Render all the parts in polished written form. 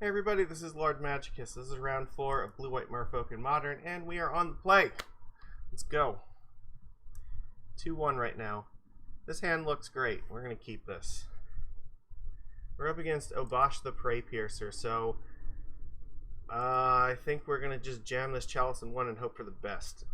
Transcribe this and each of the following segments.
Hey everybody, this is Lord Magicus. This is round 4 of Blue-White Merfolk in Modern, and we are on the play. Let's go. 2-1 right now. This hand looks great. We're going to keep this. We're up against Obosh the Prey Piercer, so I think we're going to just jam this Chalice in 1 and hope for the best.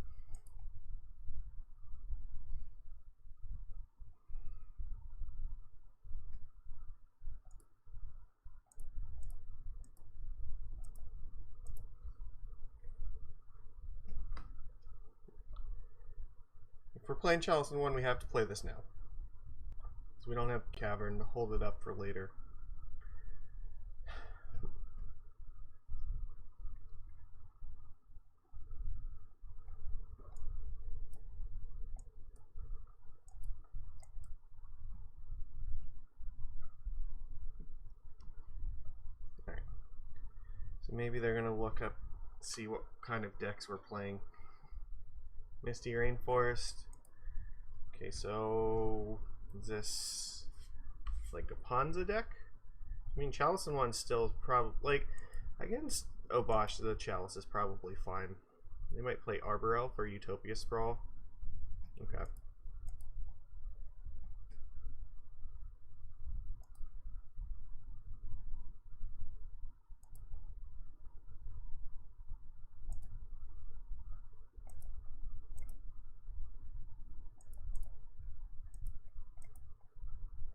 If we're playing Chalice in 1, we have to play this now. So we don't have Cavern to hold it up for later. Alright. So maybe they're going to look up, see what kind of decks we're playing. Misty Rainforest. Okay, so is this like a Ponza deck? I mean, Chalice in 1 still probably, like, against Obosh, the Chalice is probably fine. They might play Arbor Elf or Utopia Sprawl. Okay.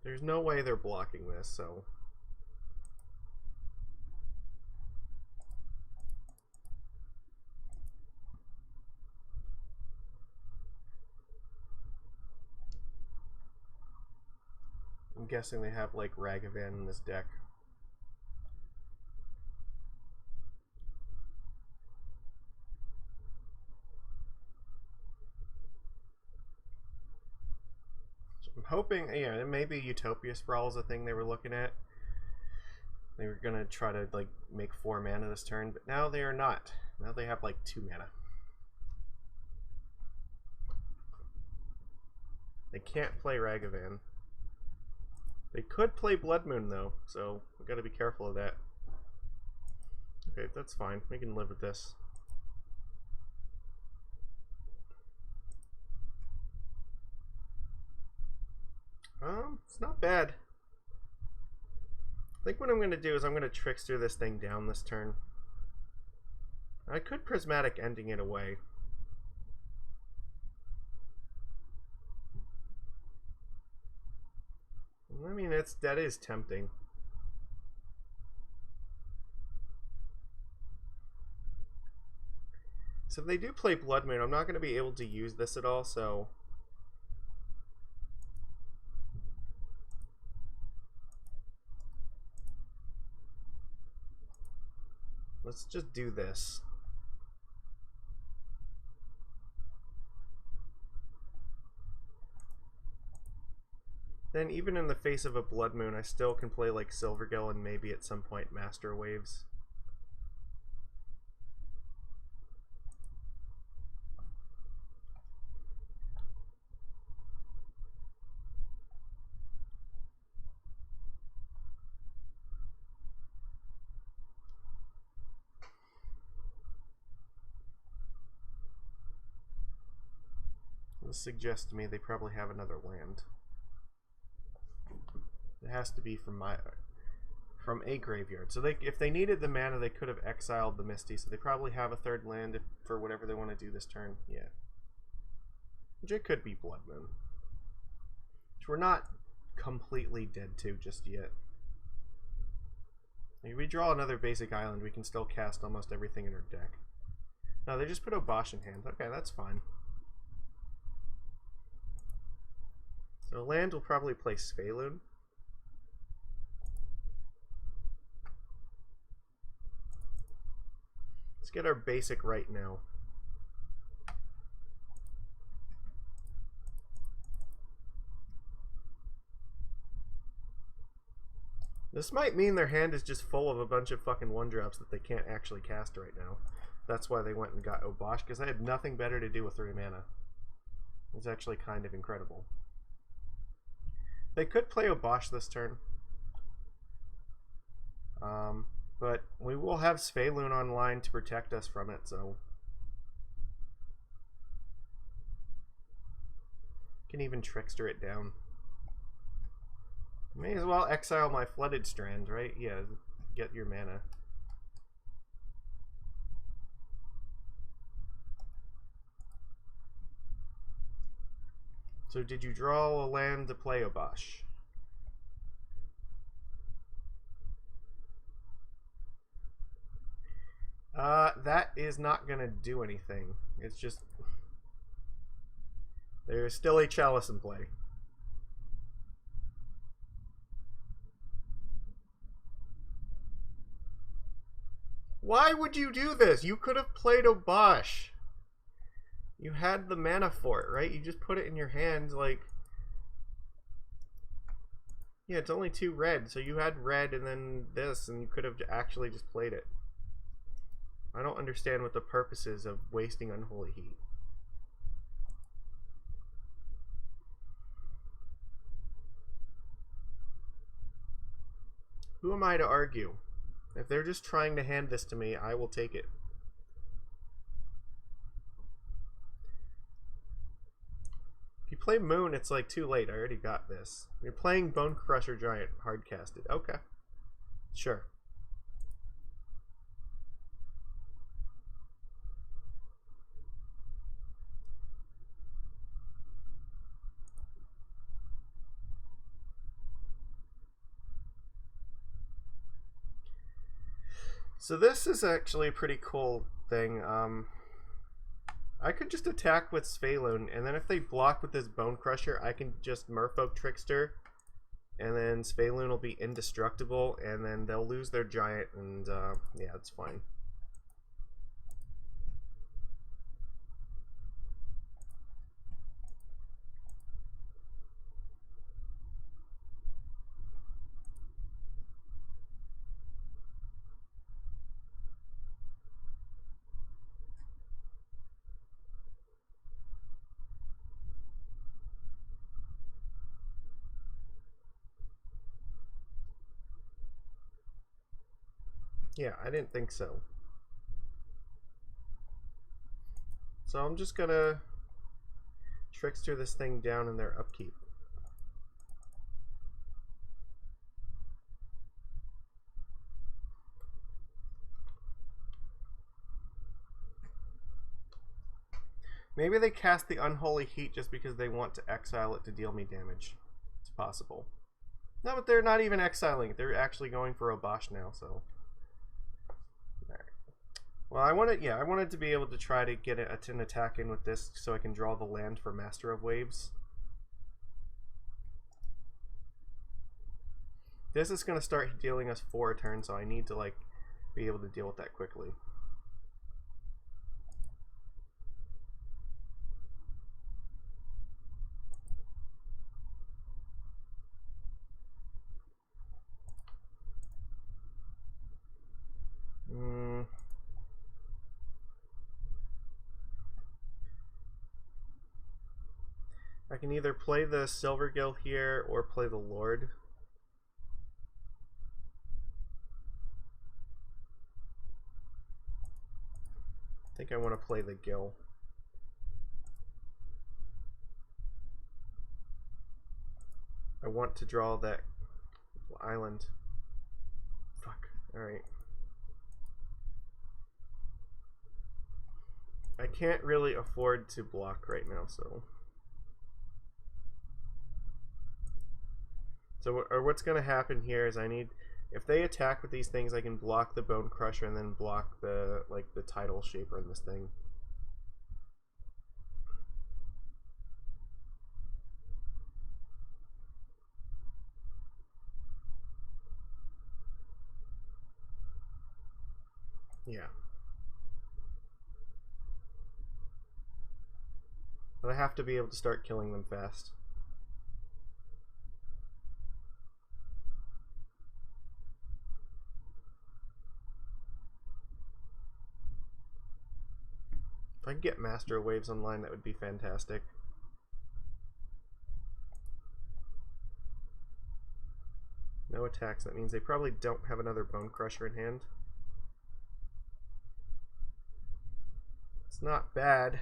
There's no way they're blocking this, so... I'm guessing they have, like, Ragavan in this deck. I'm hoping, yeah, maybe Utopia Sprawl is a thing they were looking at. They were gonna try to, like, make 4 mana this turn, but now they are not. Now they have, like, 2 mana. They can't play Ragavan. They could play Blood Moon, though, so we gotta be careful of that. Okay, that's fine. We can live with this. It's not bad. I think what I'm going to do is I'm going to Trickster this thing down this turn. I could Prismatic Ending it away. I mean, that is tempting. So if they do play Blood Moon, I'm not going to be able to use this at all, so... let's just do this. Then even in the face of a Blood Moon, I still can play like Silvergill and maybe at some point Master Waves. This suggests to me they probably have another land. It has to be from a graveyard. So if they needed the mana, they could have exiled the Misty. So they probably have a third land for whatever they want to do this turn. Yeah. Which it could be Blood Moon. Which we're not completely dead to just yet. If we draw another basic island, we can still cast almost everything in our deck. No, they just put Obosh in hand. Okay, that's fine. So land will probably play Svyelun. Let's get our basic right now. This might mean their hand is just full of a bunch of fucking 1-drops that they can't actually cast right now. That's why they went and got Obosh, because I had nothing better to do with 3 mana. It's actually kind of incredible. They could play Obosh this turn. But we will have Svyelun online to protect us from it, so... Can even Trickster it down. May as well exile my Flooded Strand, right? Yeah, get your mana. So did you draw a land to play Obosh? That is not gonna do anything. It's just... There's still a Chalice in play. Why would you do this? You could have played Obosh. You had the mana for it, right? You just put it in your hands, like... Yeah, it's only 2 red, so you had red and then this, and you could have actually just played it. I don't understand what the purpose is of wasting Unholy Heat. Who am I to argue? If they're just trying to hand this to me, I will take it. If you play Moon, it's like too late. I already got this. You're playing Bone Crusher Giant hardcasted. Okay. Sure. So this is actually a pretty cool thing. I could just attack with Svyelun, and then if they block with this Bone Crusher, I can just Merfolk Trickster, and then Svyelun will be indestructible, and then they'll lose their giant, and yeah, it's fine. Yeah, I didn't think so. So I'm just gonna Trickster this thing down in their upkeep. Maybe they cast the Unholy Heat just because they want to exile it to deal me damage. It's possible. No, but they're not even exiling it. They're actually going for Obosh now, so... Well, I wanted to be able to try to get an attack in with this so I can draw the land for Master of Waves. This is going to start dealing us 4 a turn, so I need to like be able to deal with that quickly. I can either play the Silvergill here or play the Lord. I think I want to play the Gill. I want to draw that island. Fuck. Alright. I can't really afford to block right now, so... So, or what's going to happen here is I need, if they attack with these things, I can block the Bone Crusher and then block the, like, the Tidal Shaper in this thing. Yeah. But I have to be able to start killing them fast. If I could get Master of Waves online, that would be fantastic. no attacks. That means they probably don't have another Bone Crusher in hand. It's not bad.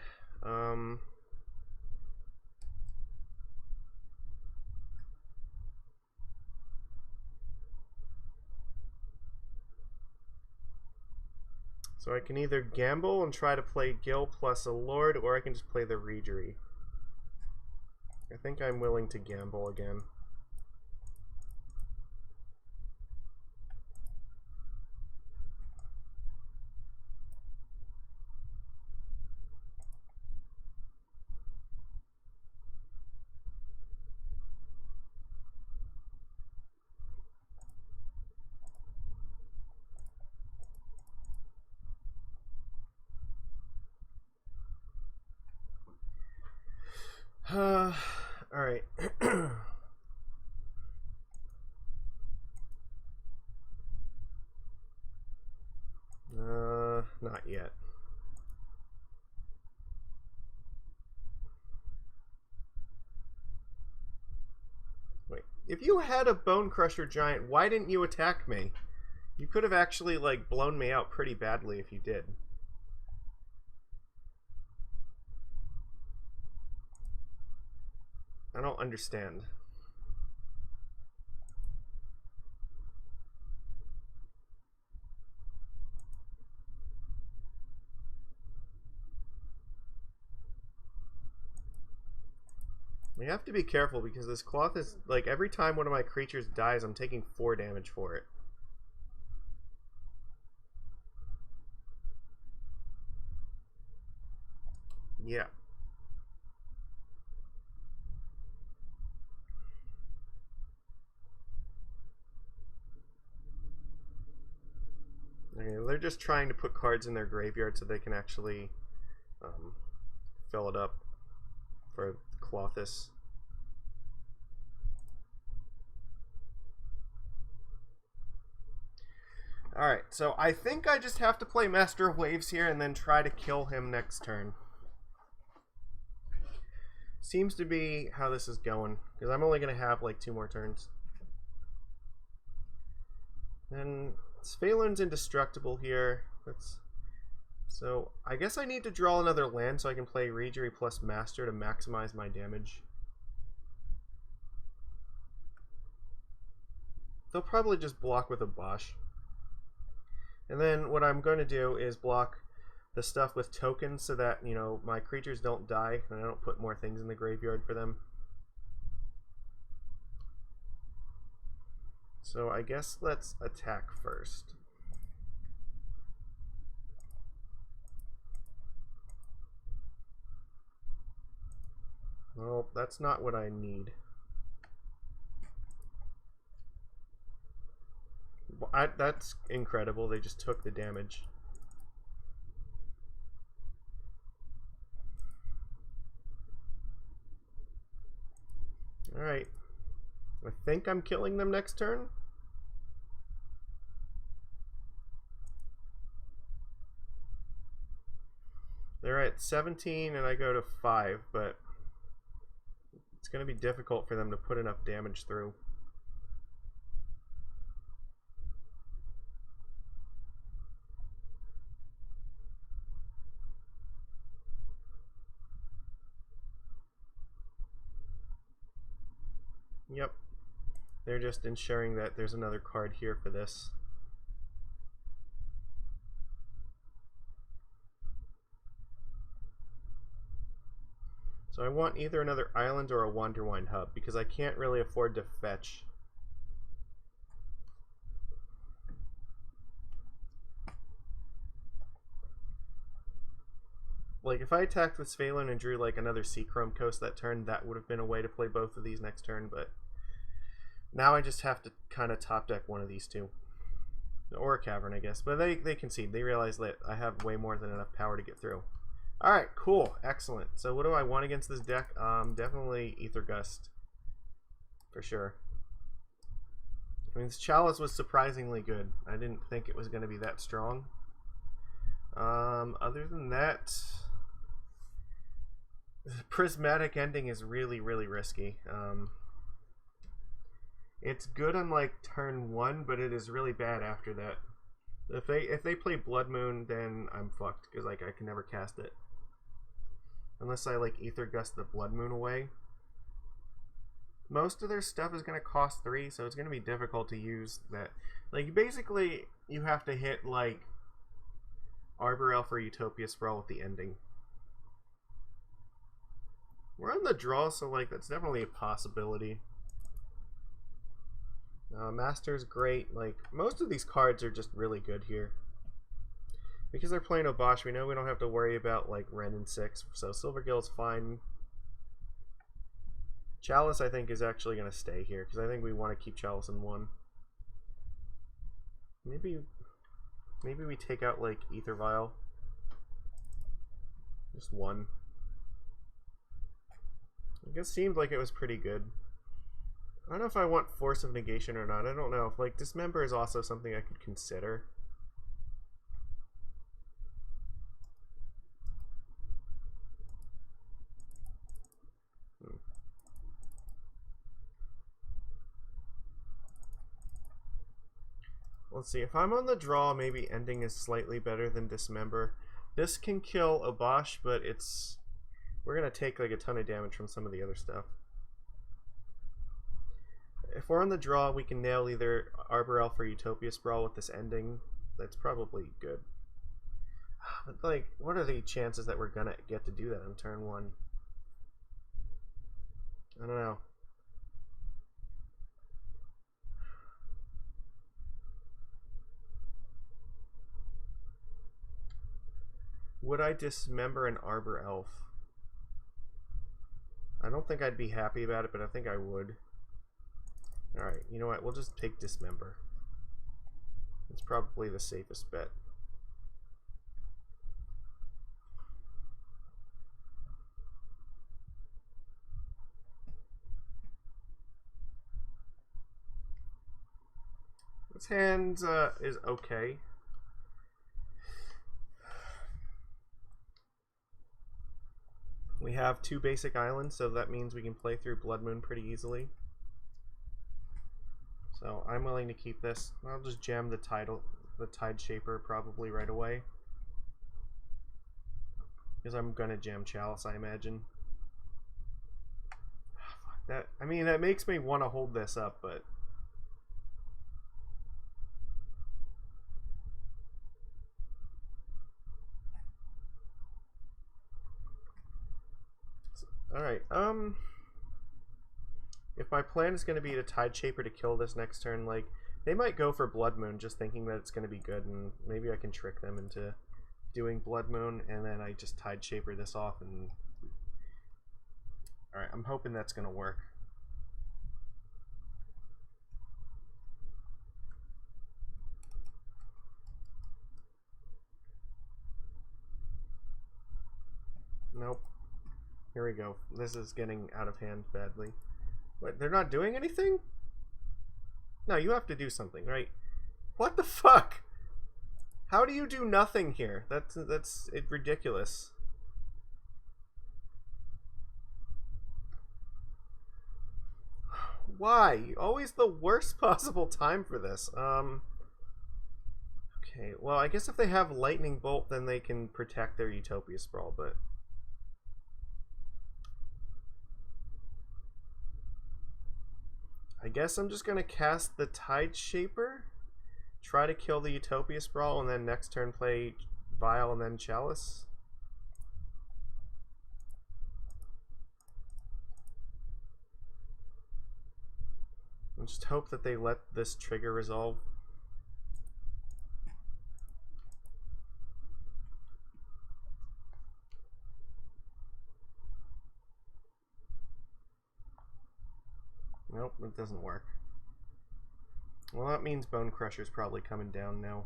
So I can either gamble and try to play Gil plus a Lord, or I can just play the Reejerey. I think I'm willing to gamble again. Alright. Not yet. Wait, if you had a Bone Crusher Giant, why didn't you attack me? You could have actually, like, blown me out pretty badly if you did. I don't understand. We have to be careful because this cloth is, like, every time one of my creatures dies, I'm taking 4 damage for it. Yeah. Okay, they're just trying to put cards in their graveyard so they can actually fill it up for Clothis. Alright, so I think I just have to play Master of Waves here and then try to kill him next turn. Seems to be how this is going, because I'm only going to have like 2 more turns. Then Svyelun's indestructible here. So I guess I need to draw another land so I can play Reejerey plus Master to maximize my damage. They'll probably just block with Obosh. And then what I'm going to do is block the stuff with tokens so that, you know, my creatures don't die and I don't put more things in the graveyard for them. So I guess let's attack first. Well, that's not what I need. That's incredible. They just took the damage. Alright. I think I'm killing them next turn. They're at 17 and I go to 5, but it's going to be difficult for them to put enough damage through. Yep. They're just ensuring that there's another card here for this. So I want either another island or a Wanderwine Hub because I can't really afford to fetch. Like, if I attacked with Svyelun and drew like another Seachrome Coast that turn, that would have been a way to play both of these next turn, but now I just have to kind of top deck one of these two. Or a Cavern, I guess. But they concede. They realize that I have way more than enough power to get through. Alright, cool. Excellent. So what do I want against this deck? Definitely Aether Gust. For sure. I mean, this Chalice was surprisingly good. I didn't think it was going to be that strong. Other than that, Prismatic Ending is really, really risky. It's good on like turn 1, but it is really bad after that. If they play Blood Moon, then I'm fucked because like I can never cast it unless I like Aether Gust the Blood Moon away. Most of their stuff is going to cost 3, so it's going to be difficult to use that. Like basically, you have to hit like Arbor Elf or Utopia Sprawl with the ending. We're on the draw, so like that's definitely a possibility. Master's great. Like most of these cards are just really good here. Because they're playing Obosh, we know we don't have to worry about like Ren and 6, so Silvergill is fine. Chalice I think is actually going to stay here because I think we want to keep Chalice in 1. Maybe we take out like Aether Vial. Just 1. I guess seemed like it was pretty good. I don't know if I want Force of Negation or not. I don't know. Like Dismember is also something I could consider. Let's see. If I'm on the draw, maybe Ending is slightly better than Dismember. This can kill Obosh, but we're gonna take like a ton of damage from some of the other stuff. If we're on the draw, we can nail either Arbor Elf or Utopia Sprawl with this ending. That's probably good. But like, what are the chances that we're gonna get to do that on turn 1? I don't know. Would I Dismember an Arbor Elf? I don't think I'd be happy about it, but I think I would. Alright, you know what? We'll just take Dismember. It's probably the safest bet. This hand is okay. We have 2 basic islands, so that means we can play through Blood Moon pretty easily. So I'm willing to keep this. I'll just jam the Tide Shaper probably right away. Because I'm gonna jam Chalice, I imagine. I mean, that makes me want to hold this up, but alright, if my plan is going to be to Tide Shaper to kill this next turn, like, they might go for Blood Moon just thinking that it's going to be good, and maybe I can trick them into doing Blood Moon, and then I just Tide Shaper this off, and alright, I'm hoping that's going to work. Nope. Here we go. This is getting out of hand badly. What, they're not doing anything? No, you have to do something, right? What the fuck? How do you do nothing here? That's ridiculous. Why? Always the worst possible time for this. Okay, well, I guess if they have Lightning Bolt, then they can protect their Utopia Sprawl, but I guess I'm just going to cast the Tide Shaper, try to kill the Utopia Sprawl, and then next turn play Vial and then Chalice. And just hope that they let this trigger resolve. Nope, it doesn't work. Well, that means Bone Crusher's probably coming down now.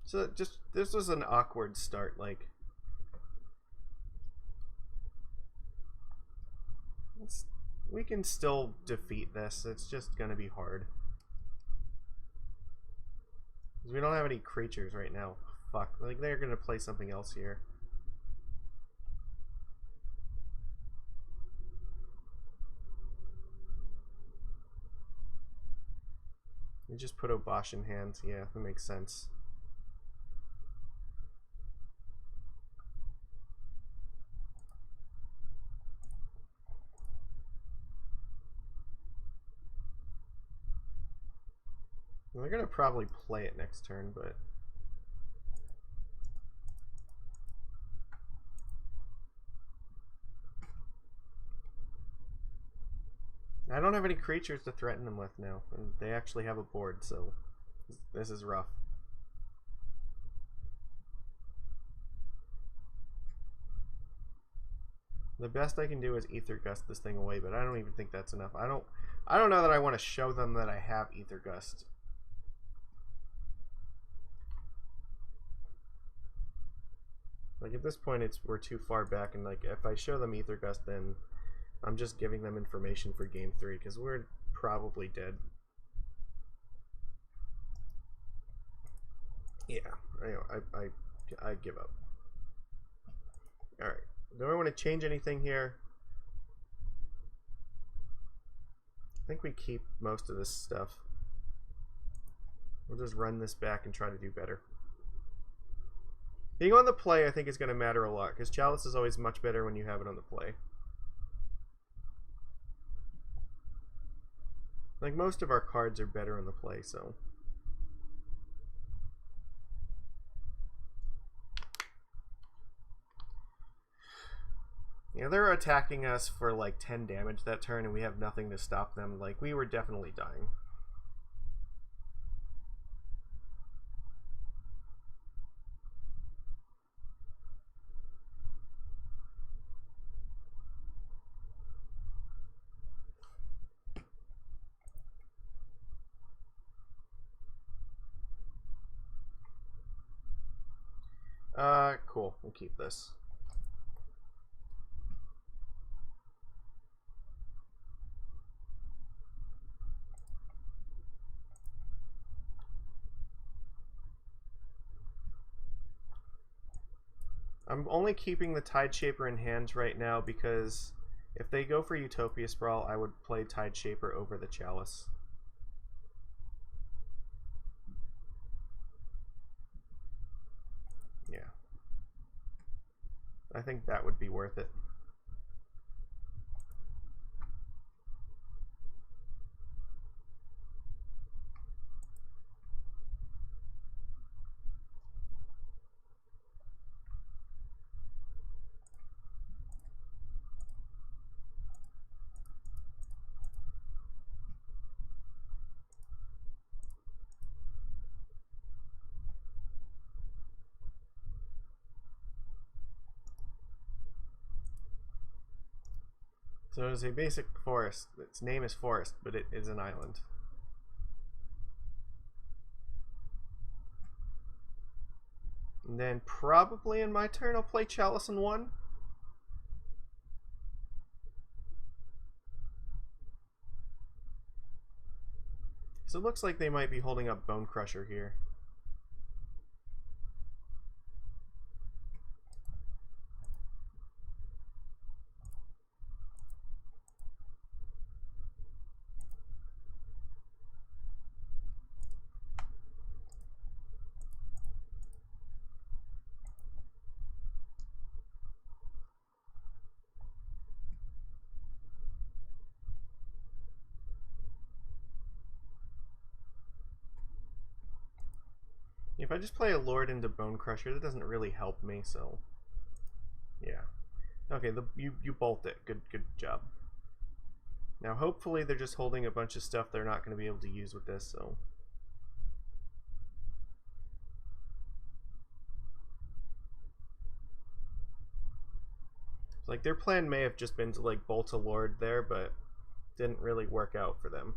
So this was an awkward start, like we can still defeat this. It's just gonna be hard. We don't have any creatures right now. fuck. Like, they're gonna play something else here. You just put Obosh in hand. Yeah, that makes sense. Well, they're gonna probably play it next turn, but I don't have any creatures to threaten them with now, and they actually have a board, so this is rough. The best I can do is Aether Gust this thing away, but I don't even think that's enough. I don't know that I want to show them that I have Aether Gust. Like, at this point, we're too far back, and like, if I show them Aether Gust, then I'm just giving them information for game 3, because we're probably dead. Yeah, I give up. Alright, do I want to change anything here? I think we keep most of this stuff. We'll just run this back and try to do better. Being on the play, I think, is going to matter a lot, because Chalice is always much better when you have it on the play. Like, most of our cards are better on the play, so... Yeah, they're attacking us for like 10 damage that turn, and we have nothing to stop them. Like, we were definitely dying. Cool. We'll keep this. I'm only keeping the Tide Shaper in hand right now because if they go for Utopia Sprawl, I would play Tide Shaper over the Chalice. Yeah. I think that would be worth it. So it is a basic forest. Its name is Forest, but it is an island. And then probably in my turn I'll play Chalice in 1. So it looks like they might be holding up Bone Crusher here. If I just play a Lord into Bone Crusher, that doesn't really help me, so... Yeah. Okay, you bolt it. Good job. Now, hopefully they're just holding a bunch of stuff they're not going to be able to use with this, so... Like, their plan may have just been to, like, bolt a Lord there, but didn't really work out for them.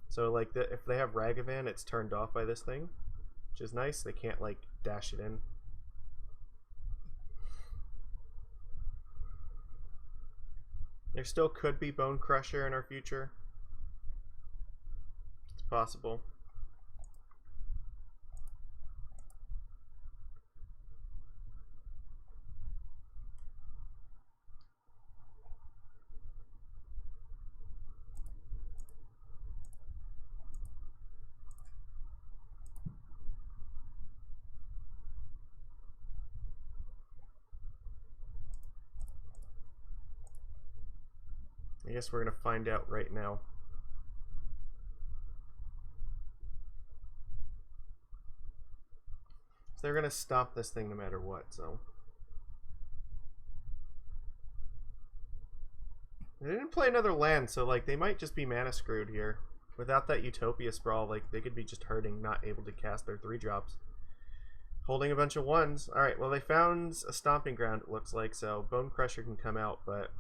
So, like, if they have Ragavan, it's turned off by this thing, which is nice. They can't, like, dash it in. There still could be Bone Crusher in our future. It's possible. I guess we're going to find out right now. So they're going to stop this thing no matter what, so. They didn't play another land, so like they might just be mana screwed here. Without that Utopia Sprawl, like they could be just hurting, not able to cast their 3-drops. Holding a bunch of 1s. Alright, well they found a Stomping Ground, it looks like, so Bone Crusher can come out, but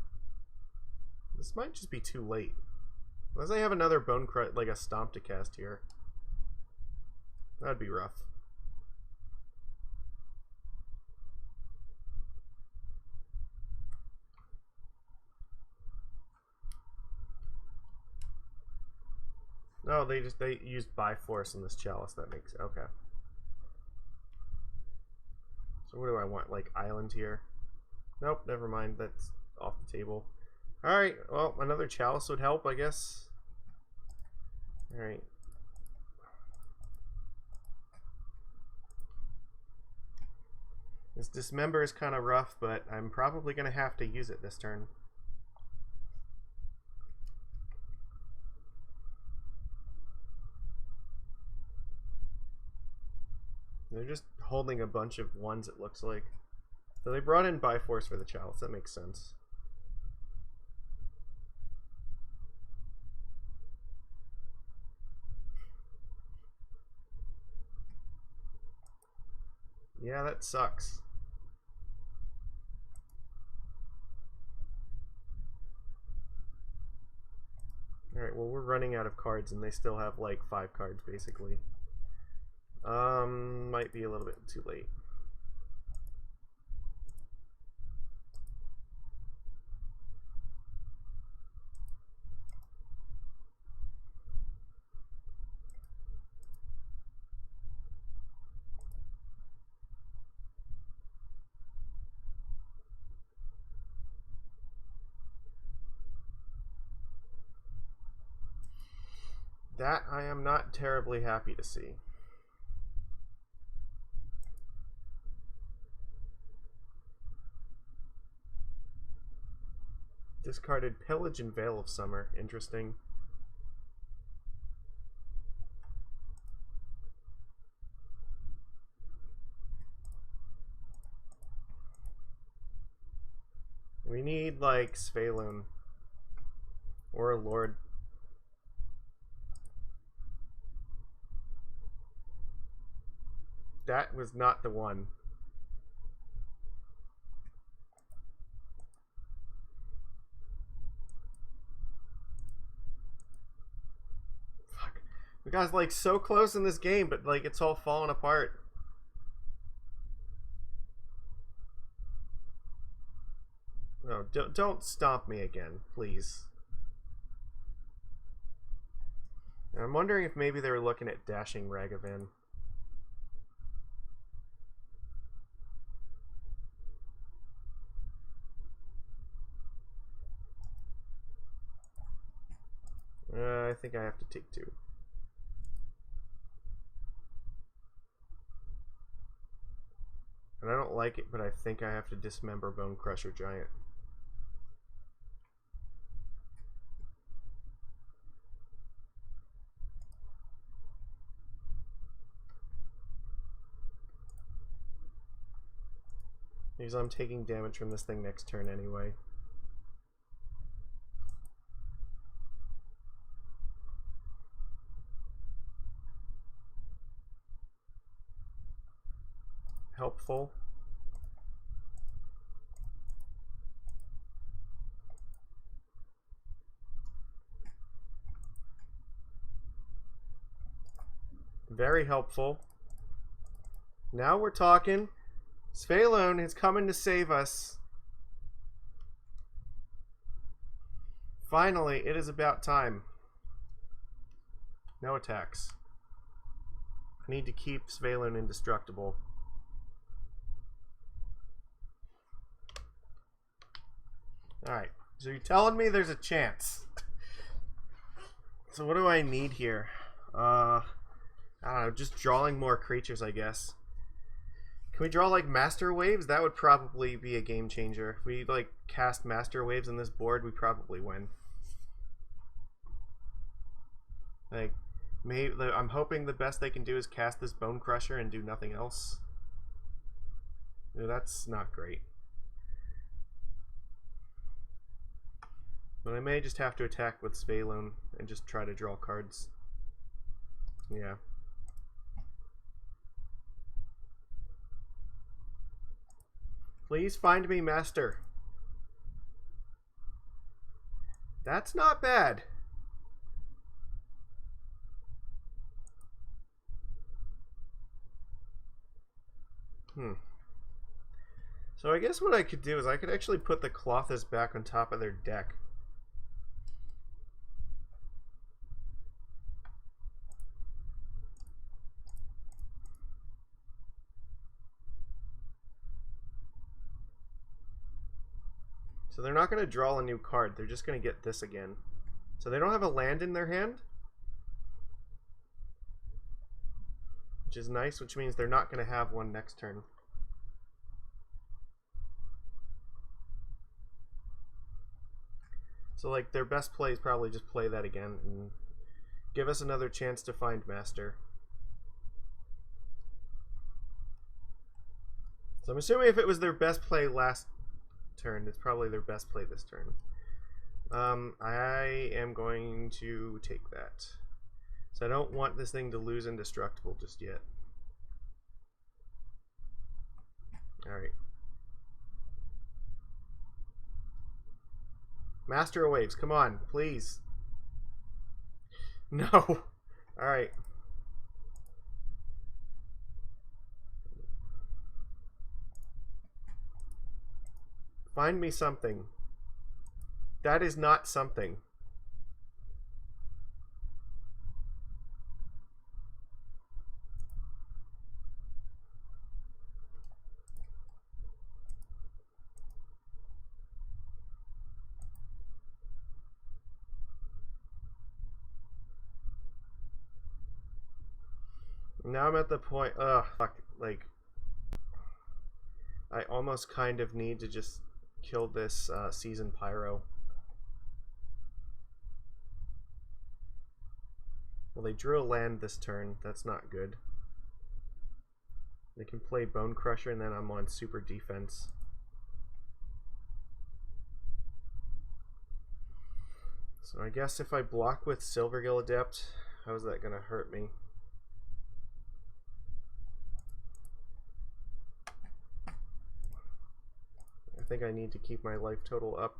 this might just be too late. Unless they have another Bone Crusher, like a Stomp to cast here. That'd be rough. No, they used Bi-Force in this Chalice. That makes it okay. So what do I want? Like Island here? Nope, never mind. That's off the table. All right. Well, another Chalice would help, I guess. All right. This Dismember is kind of rough, but I'm probably gonna have to use it this turn. They're just holding a bunch of 1s, it looks like. So they brought in Bi-Force for the Chalice. That makes sense. Yeah, that sucks. Alright, well we're running out of cards and they still have like 5 cards basically. Might be a little bit too late. That I am not terribly happy to see. Discarded Pillage and Veil of Summer. Interesting. We need like Svyelun or a Lord. That was not the one. Fuck. We got like so close in this game, but like it's all falling apart. No, don't stomp me again, please. And I'm wondering if maybe they were looking at dashing Ragavan. I think I have to take 2. And I don't like it, but I think I have to dismember Bone Crusher Giant. Because I'm taking damage from this thing next turn anyway. Helpful. Very helpful. Now we're talking. Svyelun is coming to save us. Finally, it is about time. No attacks. I need to keep Svyelun indestructible. Alright, so you're telling me there's a chance. So what do I need here? I don't know, just drawing more creatures, I guess. Can we draw like Master Waves? That would probably be a game changer. If we like cast Master Waves on this board, we probably win. Like, maybe I'm hoping the best they can do is cast this Bone Crusher and do nothing else. No, that's not great. But I may just have to attack with Svyelun and just try to draw cards. Yeah. Please find me, Master. That's not bad. So I guess what I could do is I could actually put the Clothis back on top of their deck. So they're not going to draw a new card. They're just going to get this again. So they don't have a land in their hand, which is nice, which means they're not going to have one next turn. So like their best play is probably just play that again and give us another chance to find Master. So I'm assuming if it was their best play last turn, it's probably their best play this turn. I am going to take that. So I don't want this thing to lose Indestructible just yet. Alright. Master of Waves, come on, please. No. Alright. Find me something. That is not something. Now I'm at the point, fuck, like, I almost kind of need to just kill this Season Pyro. Well, they drew a land this turn. That's not good. They can play Bone Crusher and then I'm on super defense. So I guess if I block with Silvergill Adept, how is that going to hurt me? I think I need to keep my life total up.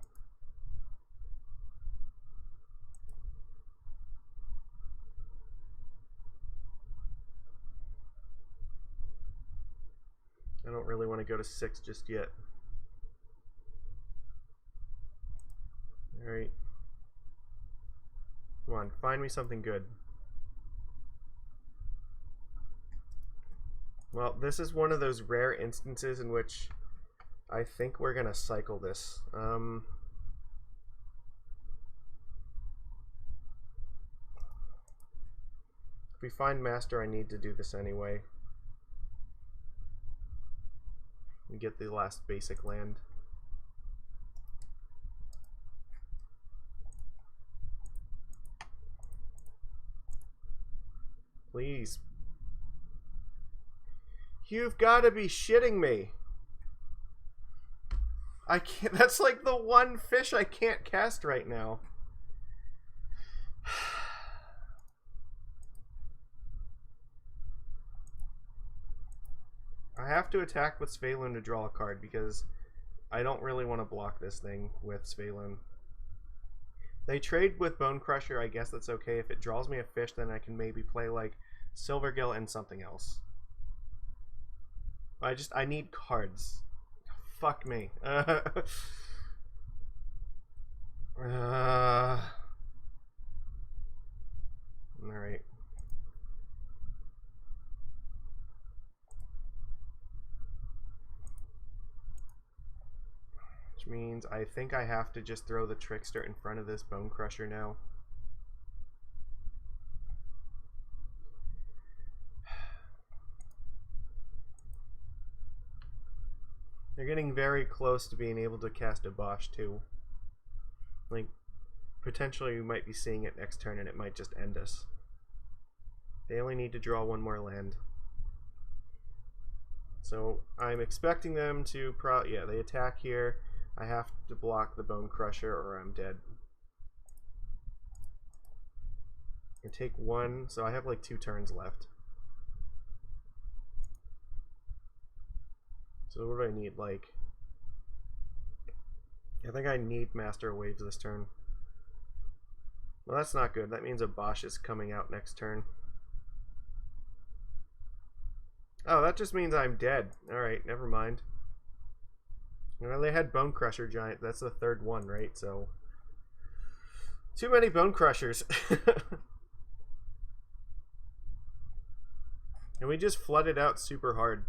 I don't really want to go to 6 just yet. Alright. Come on, find me something good. Well, this is one of those rare instances in which I think we're gonna cycle this. If we find Master, I need to do this anyway. And get the last basic land. Please. You've got to be shitting me. I can't. That's like the one fish I can't cast right now. I have to attack with Svyelun to draw a card because I don't really want to block this thing with Svyelun. They trade with Bone Crusher. I guess that's okay. If it draws me a fish, then I can maybe play like Silvergill and something else. I need cards. Fuck me. Alright. Which means I think I have to just throw the Trickster in front of this Bone Crusher now. They're getting very close to being able to cast Obosh too. Like, potentially we might be seeing it next turn and it might just end us. They only need to draw one more land. So I'm expecting them to yeah, they attack here. I have to block the Bone Crusher or I'm dead. And take one, so I have like 2 turns left. So what do I need? Like, I think I need Master of Waves this turn. Well, that's not good. That means Obosh is coming out next turn. Oh, that just means I'm dead. Alright, never mind. Well, they had Bone Crusher Giant. That's the 3rd one, right? So, too many Bone Crushers. And we just flooded out super hard.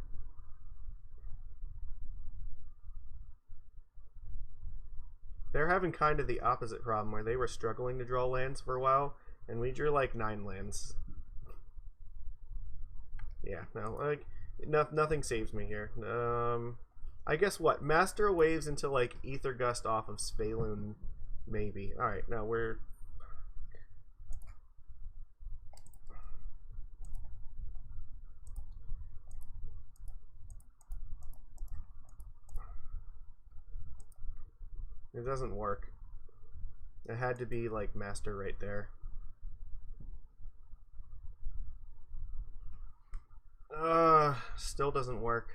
They're having kind of the opposite problem, where they were struggling to draw lands for a while, and we drew like 9 lands. Yeah, no, like, nothing saves me here. I guess what? Master of Waves into like Aether Gust off of Svyelun, maybe. Alright, now we're... It doesn't work. It had to be like Master right there. Still doesn't work.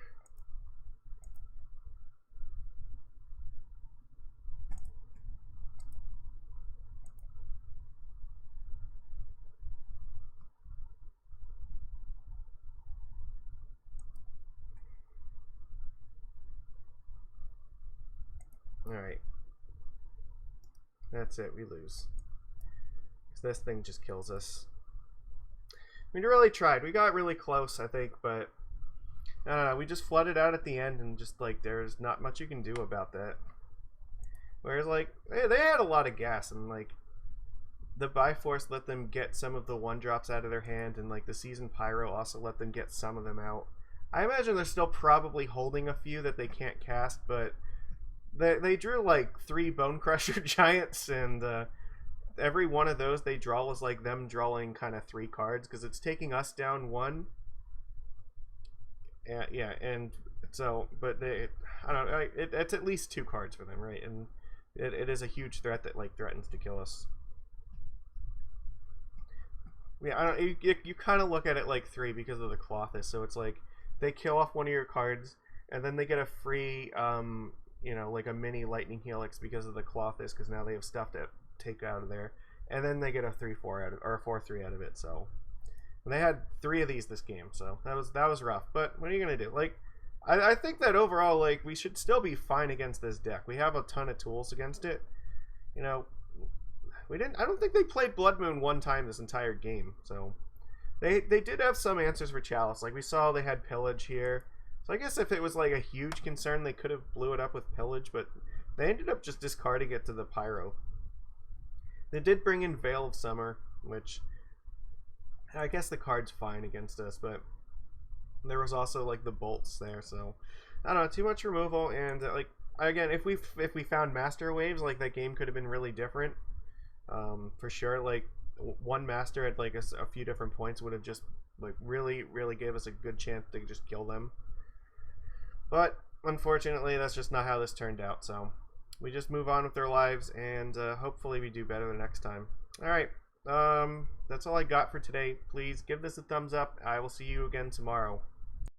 Alright. That's it, we lose. This thing just kills us. We really tried. We got really close, I think, but I don't know. We just flooded out at the end, and just like there's not much you can do about that. Whereas like they had a lot of gas, and like the Bifrost let them get some of the 1-drops out of their hand, and like the Seasoned Pyro also let them get some of them out. I imagine they're still probably holding a few that they can't cast, but they drew like 3 Bone Crusher Giants, and every one of those they draw was like them drawing kind of 3 cards, because it's taking us down 1. Yeah, and so, but I don't know, it's at least 2 cards for them, right? And it is a huge threat that like threatens to kill us. Yeah, I don't. You kind of look at it like 3 because of the Clothis, so it's like they kill off one of your cards, and then they get a free, you know, like a mini Lightning Helix because of the Clothis, because now they have stuff to take out of there, and then they get a 3/4 out of, or a 4/3 out of it. So, and they had 3 of these this game, so that was rough. But what are you gonna do? Like, I think that overall, like, we should still be fine against this deck. We have a ton of tools against it. You know, I don't think they played Blood Moon 1 time this entire game. So they did have some answers for Chalice. Like we saw, they had Pillage here. So I guess if it was like a huge concern, they could have blew it up with Pillage, but they ended up just discarding it to the Pyro. They did bring in Veil of Summer, which I guess the card's fine against us, but there was also like the bolts there, so I don't know, too much removal. And like again, if we found Master Waves, like that game could have been really different, for sure. Like one Master at like a few different points would have just like really gave us a good chance to just kill them. But unfortunately, that's just not how this turned out. So we just move on with our lives, and hopefully we do better the next time. All right, that's all I got for today. Please give this a thumbs up. I will see you again tomorrow.